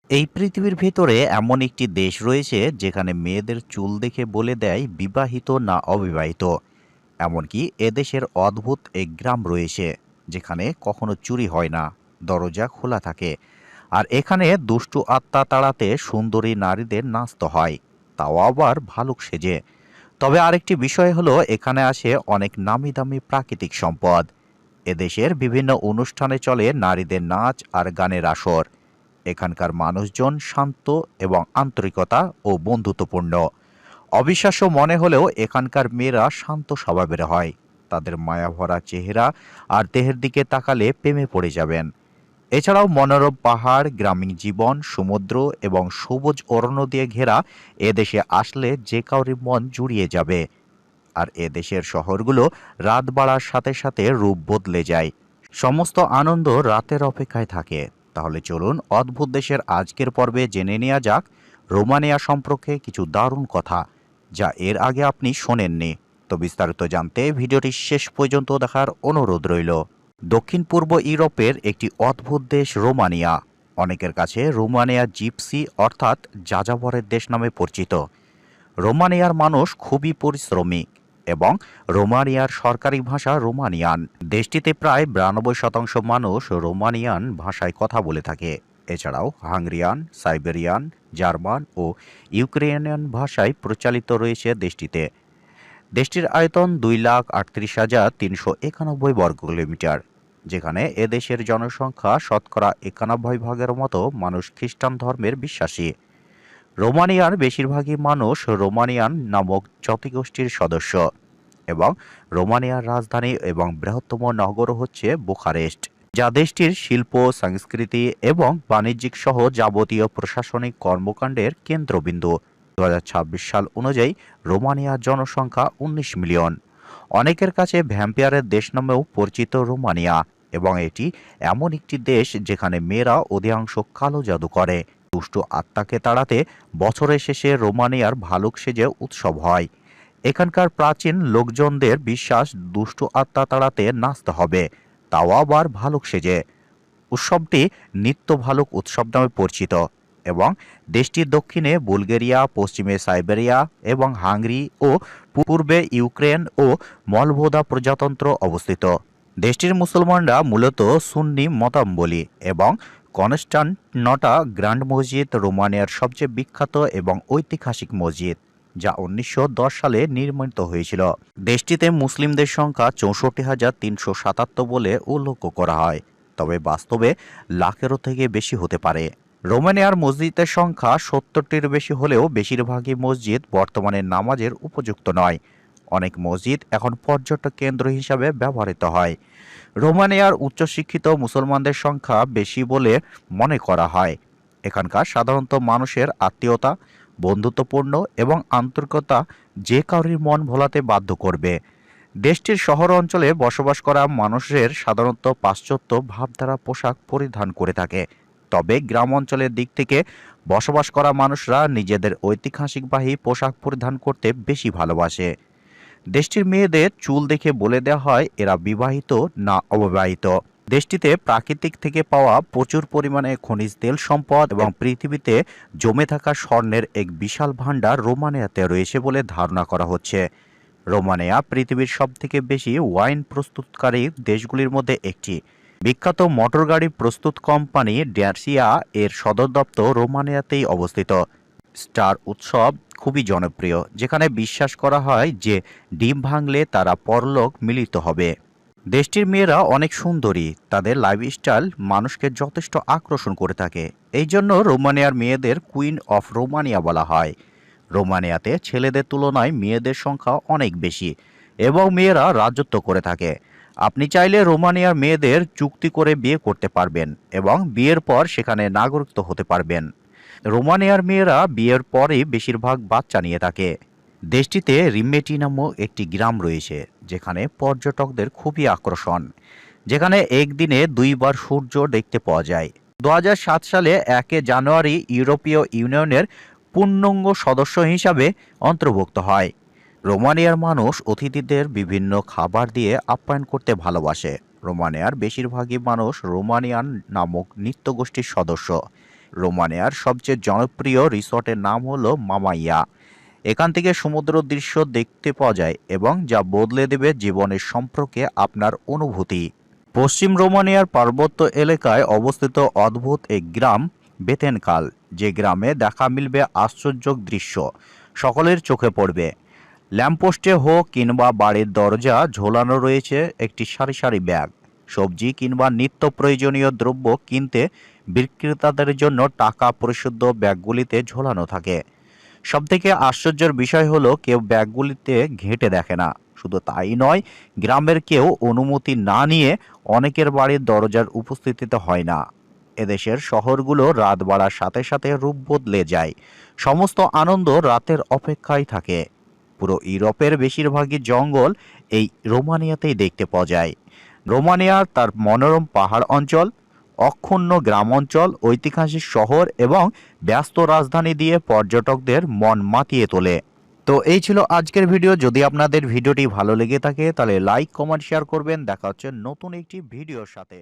এই পৃথিবীর ভেতরে এমন একটি দেশ রয়েছে যেখানে মেয়েদের চুল দেখে বলে দেয় বিবাহিত না অবিবাহিত। এমনকি এদেশের অদ্ভুত এক গ্রাম রয়েছে যেখানে কখনো চুরি হয় না, দরজা খোলা থাকে। আর এখানে দুষ্টু আত্মা তাড়াতে সুন্দরী নারীদের নাচতে হয়, তাও আবার ভালুক সেজে। তবে আরেকটি বিষয় হলো, এখানে আসে অনেক নামি দামি প্রাকৃতিক সম্পদ। এদেশের বিভিন্ন অনুষ্ঠানে চলে নারীদের নাচ আর গানের আসর। এখানকার মানুষজন শান্ত এবং আন্তরিকতা ও বন্ধুত্বপূর্ণ। অবিশ্বাস্য মনে হলেও এখানকার মেয়েরা শান্ত স্বভাবের হয়। তাদের মায়াভরা চেহারা আর দেহের দিকে তাকালে প্রেমে পড়ে যাবেন। এছাড়াও মনোরম পাহাড়, গ্রামীণ জীবন, সমুদ্র এবং সবুজ অরণ্য দিয়ে ঘেরা এদেশে আসলে যে কাউরি মন জুড়িয়ে যাবে। আর এদেশের শহরগুলো রাত বাড়ার সাথে সাথে রূপ বদলে যায়। সমস্ত আনন্দ রাতের অপেক্ষায় থাকে। তাহলে চলুন অদ্ভুত দেশের আজকের পর্বে জেনে নেওয়া যাক রোমানিয়া সম্পর্কে কিছু দারুণ কথা, যা এর আগে আপনি শোনেননি। তো বিস্তারিত জানতে ভিডিওটি শেষ পর্যন্ত দেখার অনুরোধ রইল। দক্ষিণ পূর্ব ইউরোপের একটি অদ্ভুত দেশ রোমানিয়া। অনেকের কাছে রোমানিয়া জিপসি অর্থাৎ যাযাবরের দেশ নামে পরিচিত। রোমানিয়ার মানুষ খুবই পরিশ্রমী এবং রোমানিয়ার সরকারি ভাষা রোমানিয়ান। দেশটিতে প্রায় 92% মানুষ রোমানিয়ান ভাষায় কথা বলে থাকে। এছাড়াও হাঙ্গেরিয়ান, সাইবেরিয়ান, জার্মান ও ইউক্রেনিয়ান ভাষায় প্রচলিত রয়েছে দেশটিতে। দেশটির আয়তন 2,38,391 বর্গ কিলোমিটার, যেখানে এদেশের জনসংখ্যা শতকরা 91 ভাগের মতো মানুষ খ্রিস্টান ধর্মের বিশ্বাসী। রোমানিয়ার বেশিরভাগই মানুষ রোমানিয়ান নামক জাতিগোষ্ঠীর সদস্য এবং রোমানিয়ার রাজধানী এবং বৃহত্তম নগর হচ্ছে বুখারেস্ট, যা দেশটির শিল্প, সংস্কৃতি এবং বাণিজ্যিক সহ যাবতীয় প্রশাসনিক কর্মকাণ্ডের কেন্দ্রবিন্দু। 2026 সাল অনুযায়ী রোমানিয়ার জনসংখ্যা 19 মিলিয়ন। অনেকের কাছে ভ্যাম্পায়ারের দেশ নামেও পরিচিত রোমানিয়া, এবং এটি এমন একটি দেশ যেখানে মেয়েরা অধিকাংশ কালো জাদু করে। দুষ্টু আত্মাকে তাড়াতে বছরের শেষে রোমানিয়ার ভালুক সেজে উৎসব হয়। এখানকার প্রাচীন লোকজনদের বিশ্বাস, দুষ্টু আত্মা তাড়াতে নাচতে হবে, তাও আবার ভালুক সেজে। উৎসবটি নিত্য ভালুক উৎসব নামে পরিচিত এবং দেশটির দক্ষিণে বুলগেরিয়া, পশ্চিমে সাইবেরিয়া এবং হাঙ্গেরি ও পূর্বে ইউক্রেন ও মলভোদা প্রজাতন্ত্র অবস্থিত। দেশটির মুসলমানরা মূলত সুন্নি মতাবলম্বী এবং কনস্টান্টিনোপল গ্র্যান্ড মসজিদ রোমানিয়ার সবচেয়ে বিখ্যাত এবং ঐতিহাসিক মসজিদ, যা 1910 সালে নির্মিত হয়েছিল। দেশটিতে মুসলিমদের সংখ্যা 64,377 বলে উল্লেখ করা হয়, তবে বাস্তবে লাখেরও থেকে বেশি হতে পারে। রোমানিয়ার মসজিদের সংখ্যা 70টির বেশি হলেও বেশিরভাগই মসজিদ বর্তমানে নামাজের উপযুক্ত নয়। অনেক মসজিদ এখন পর্যটক কেন্দ্র হিসাবে ব্যবহৃত হয়। রোমানিয়ার উচ্চশিক্ষিত মুসলমানদের সংখ্যা বেশি বলে মনে করা হয়। এখানকার সাধারণত মানুষের আত্মীয়তা, বন্ধুত্বপূর্ণ এবং আন্তরিকতা যে কারোর মন ভোলাতে বাধ্য করবে। দেশটির শহর অঞ্চলে বসবাস করা মানুষের সাধারণত পাশ্চাত্য ভাবধারা পোশাক পরিধান করে থাকে, তবে গ্রাম অঞ্চলের দিক থেকে বসবাস করা মানুষরা নিজেদের ঐতিহাসিকবাহী পোশাক পরিধান করতে বেশি ভালোবাসে। দেশটির মেয়েদের চুল দেখে বলে দেওয়া হয় এরা বিবাহিত না অবিবাহিত। দেশটিতে প্রাকৃতিক থেকে পাওয়া প্রচুর পরিমাণে খনিজ তেল সম্পদ এবং পৃথিবীতে জমে থাকা স্বর্ণের এক বিশাল ভাণ্ডার রোমানিয়াতে রয়েছে বলে ধারণা করা হচ্ছে। রোমানিয়া পৃথিবীর সবথেকে বেশি ওয়াইন প্রস্তুতকারী দেশগুলির মধ্যে একটি। বিখ্যাত মোটরগাড়ি প্রস্তুত কোম্পানি ড্যাসিয়া এর সদর দপ্তর রোমানিয়াতেই অবস্থিত। স্টার উৎসব খুবই জনপ্রিয়, যেখানে বিশ্বাস করা হয় যে ডিম ভাঙলে তারা পরলোক মিলিত হবে। দেশটির মেয়েরা অনেক সুন্দরী, তাদের লাইফস্টাইল মানুষকে যথেষ্ট আকর্ষণ করে থাকে। এই জন্য রোমানিয়ার মেয়েদের কুইন অফ রোমানিয়া বলা হয়। রোমানিয়াতে ছেলেদের তুলনায় মেয়েদের সংখ্যা অনেক বেশি এবং মেয়েরা রাজত্ব করে থাকে। আপনি চাইলে রোমানিয়ার মেয়েদের চুক্তি করে বিয়ে করতে পারবেন এবং বিয়ের পর সেখানে নাগরিকত্ব হতে পারবেন। রোমানিয়ার মেয়েরা বিয়ের পরে বেশিরভাগ বাচ্চা নিয়ে থাকে। দেশটিতে রিমেটি নামক একটি গ্রাম রয়েছে, যেখানে পর্যটকদের খুবই আকর্ষণ, যেখানে একদিনে 2বার সূর্য দেখতে পাওয়া যায়। 2007 সালে 1 জানুয়ারি ইউরোপীয় ইউনিয়নের পূর্ণাঙ্গ সদস্য হিসাবে অন্তর্ভুক্ত হয়। রোমানিয়ার মানুষ অতিথিদের বিভিন্ন খাবার দিয়ে আপ্যায়ন করতে ভালোবাসে। রোমানিয়ার বেশিরভাগই মানুষ রোমানিয়ান নামক নৃত্যগোষ্ঠীর সদস্য। রোমানিয়ার সবচেয়ে জনপ্রিয় রিসর্টের নাম হলো মামাইয়া। এখান থেকে সমুদ্র দৃশ্য দেখতে পাওয়া যায় এবং যা বদলে দেবে জীবনের সম্পর্কে আপনার অনুভূতি। পশ্চিম রোমানিয়ার পার্বত্য এলাকায় অবস্থিত অদ্ভুত এক গ্রাম বেতেনকাল, যে গ্রামে দেখা মিলবে আশ্চর্য দৃশ্য সকলের চোখে পড়বে। ল্যাম্পপোস্টে হোক কিংবা বাড়ির দরজা ঝোলানো রয়েছে একটি সারি সারি ব্যাগ, সবজি কিংবা নিত্য প্রয়োজনীয় দ্রব্য কিনতে বিক্রেতাদের জন্য টাকা পরিশোধ ব্যাগগুলিতে ঝোলানো থাকে। সবথেকে আশ্চর্যের বিষয় হলো কেউ ব্যাগগুলিতে ঘেঁটে দেখে না। শুধু তাই নয়, গ্রামের কেউ অনুমতি না নিয়ে অনেকের বাড়ির দরজার উপস্থিতিতে হয় না। এদেশের শহরগুলো রাত বাড়ার সাথে সাথে রূপ বদলে যায়। সমস্ত আনন্দ রাতের অপেক্ষায় থাকে। পুরো ইউরোপের বেশিরভাগই জঙ্গল এই রোমানিয়াতেই দেখতে পাওয়া যায়। রোমানিয়ার তার মনোরম পাহাড় অঞ্চল, অক্ষুণ্ণ গ্রাম অঞ্চল, ঐতিহাসিক শহর এবং ব্যস্ত রাজধানী দিয়ে পর্যটকদের মন মাতিয়ে তোলে। তো এই ছিল আজকের ভিডিও। যদি আপনাদের ভিডিওটি ভালো লেগে থাকে তাহলে লাইক, কমেন্ট, শেয়ার করবেন। দেখা হচ্ছে নতুন একটি ভিডিওর সাথে।